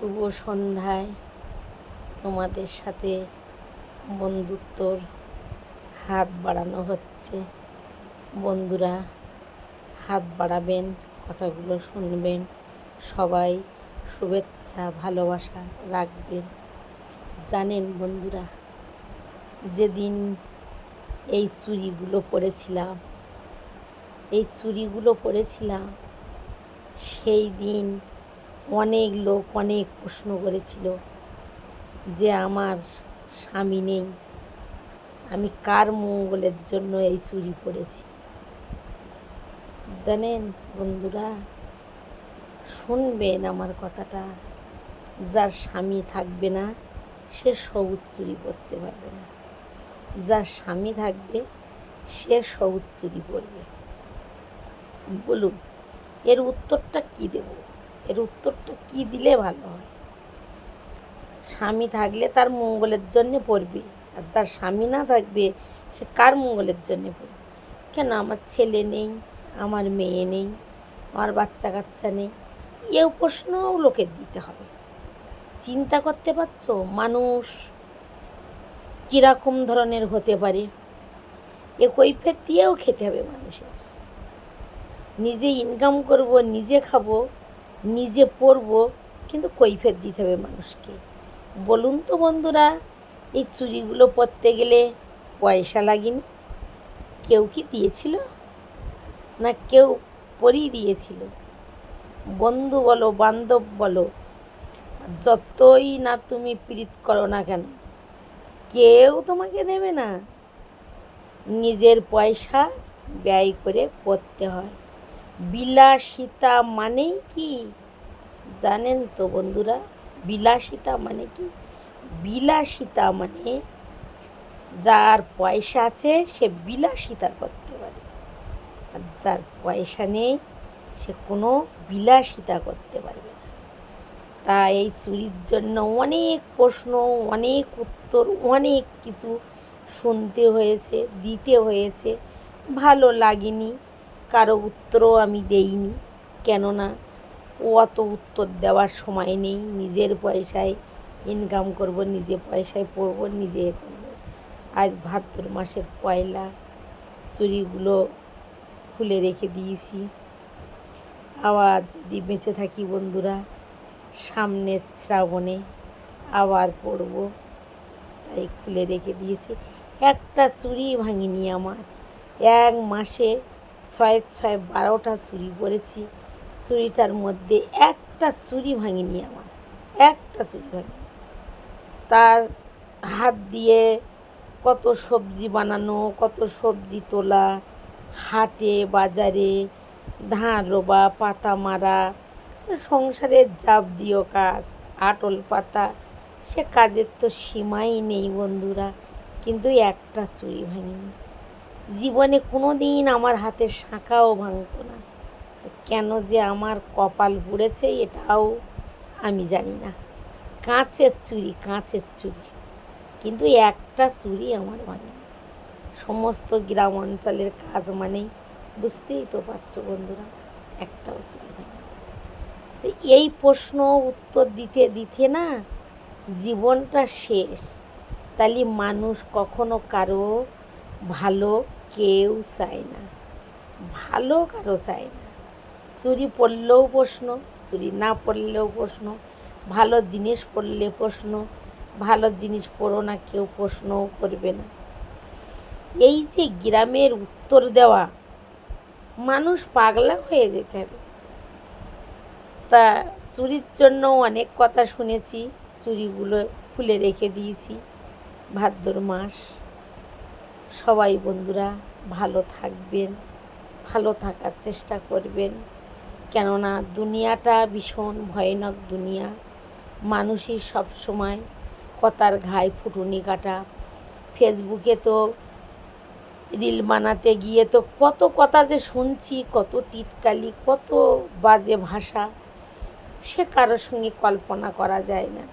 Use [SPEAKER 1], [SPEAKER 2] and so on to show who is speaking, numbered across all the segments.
[SPEAKER 1] শুভ সন্ধ্যায় তোমাদের সাথে বন্ধুত্বর হাত বাড়ানো হচ্ছে। বন্ধুরা, হাত বাড়াবেন, কথাগুলো শুনবেন, সবাই শুভেচ্ছা ভালোবাসা রাখবেন। জানেন বন্ধুরা, যেদিন এই চুড়িগুলো পরেছিলাম সেই দিন অনেক লোক অনেক প্রশ্ন করেছিল যে আমার স্বামী নেই, আমি কার মঙ্গলের জন্য এই চুড়ি পরেছি। জানেন বন্ধুরা, শুনবেন আমার কথাটা, যার স্বামী থাকবে না সে সবুজ চুড়ি পরতে পারবে না, যার স্বামী থাকবে সে সবুজ চুড়ি পরবে। বলুন, এর উত্তরটা কি দেব? এর উত্তরটা কি দিলে ভালো হয়? স্বামী থাকলে তার মঙ্গলের জন্য পড়বে, আর যার স্বামী না থাকবে সে কার মঙ্গলের জন্য পড়বে? কেন আমার ছেলে নেই, আমার মেয়ে নেই, আমার বাচ্চা কাচ্চা নেই, এও প্রশ্নও লোকের দিতে হবে। চিন্তা করতে পারছো মানুষ কীরকম ধরনের হতে পারে? এ কৈফিয়ত দিয়েও খেতে হবে মানুষের। নিজে ইনকাম করব, নিজে খাবো, নিজে পরবো, কিন্তু কৈফিয়ত দিতে হবে মানুষকে। বলুন তো বন্ধুরা, এই চুড়িগুলো পরতে গেলে পয়সা লাগেনি? কেউ কি দিয়েছিল? না কেউ পরিয়ে দিয়েছিল? বন্ধু বলো, বান্ধব বলো, যতই না তুমি প্রীত করো না কেন, কেউ তোমাকে দেবে না। নিজের পয়সা ব্যয় করে পড়তে হয়। বিলাসিতা মানেই কি জানেন তো বন্ধুরা? বিলাসিতা মানে কি? বিলাসিতা মানে যার পয়সা আছে সে বিলাসিতা করতে পারে, আর যার পয়সা নেই সে কোনো বিলাসিতা করতে পারবে না। তা এই চুরির জন্য অনেক প্রশ্ন, অনেক উত্তর, অনেক কিছু শুনতে হয়েছে, দিতে হয়েছে। ভালো লাগেনি, কারো উত্তরও আমি দেইনি, কেননা অত উত্তর দেওয়ার সময় নেই। নিজের পয়সায় ইনকাম করব, নিজে পয়সায় পড়ব, নিজে করব। আজ ভাদ্র মাসের পয়লা, চুড়িগুলো খুলে রেখে দিয়েছি। আবার যদি বেঁচে থাকি বন্ধুরা, সামনের শ্রাবণে আবার পরব, তাই খুলে রেখে দিয়েছি। একটা চুড়ি ভাঙিনি আমার। এক মাসে 6-6-12টা চুড়ি পরেছি, চুড়িটার মধ্যে একটা চুড়ি ভাঙিনি আমার, একটা চুড়ি ভাঙিনি। তার হাত দিয়ে কত সবজি বানানো, কত সবজি তোলা, হাটে বাজারে ধান রোবা, পাতা মারা, সংসারের যাবতীয় কাজ, আটল পাতা, সে কাজের তো সীমাই নেই বন্ধুরা, কিন্তু একটা চুড়ি ভাঙিনি। জীবনে কোনো দিন আমার হাতের শাঁখাও ভাঙতো না। কেন যে আমার কপাল পুড়েছে এটাও আমি জানি না। কাঁচের চুড়ি, কাঁচের চুড়ি, কিন্তু একটা চুড়ি আমার ভাঙেনি। সমস্ত গ্রাম অঞ্চলের কাজ মানেই বুঝতেই তো পারছো বন্ধুরা, একটাও চুড়ি ভাঙেনি। তো এই প্রশ্ন উত্তর দিতে দিতে না জীবনটা শেষ। তাহলে মানুষ কখনো কারো ভালো কেউ চায় না, ভালো কারো চায় না। চুড়ি পরলেও প্রশ্ন, চুড়ি না পরলেও প্রশ্ন, ভালো জিনিস পরলে প্রশ্ন, ভালো জিনিস পরো না কেউ প্রশ্নও করবে না। এই যে গ্রামের উত্তর দেওয়া, মানুষ পাগলা হয়ে যেতে হবে। তা চুরির জন্য অনেক কথা শুনেছি, চুড়িগুলো খুলে রেখে দিয়েছি। ভাদ্র মাস, সবাই বন্ধুরা ভালো থাকবেন, ভালো থাকার চেষ্টা করবেন, কেননা দুনিয়াটা ভীষণ ভয়ানক দুনিয়া। মানুষই সবসময় কথার ঘায়ে ফুটুনি কাটা। ফেসবুকে তো রিল বানাতে গিয়ে তো কত কথা যে শুনছি, কত টিটকালি, কত বাজে ভাষা, সে কারোর সঙ্গে কল্পনা করা যায় না।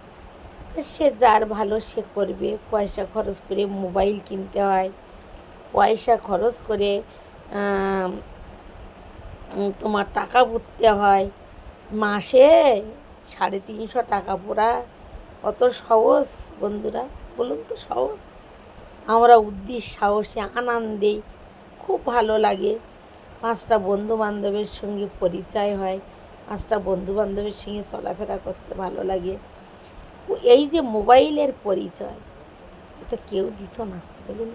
[SPEAKER 1] সে যার ভালো সে করবে। পয়সা খরচ করে মোবাইল কিনতে হয়, পয়সা খরচ করে তোমার টাকা পুঁততে হয়, মাসে 350 টাকা পোড়া অত সহজ বন্ধুরা? বলুন তো সহজ? আমরা সাহসে আনন্দে খুব ভালো লাগে। 5টা বন্ধুবান্ধবের সঙ্গে পরিচয় হয়, 5টা বন্ধুবান্ধবের সঙ্গে চলাফেরা করতে ভালো লাগে। এই যে মোবাইলের পরিচয়, এটা কেউ দিত না বলুন।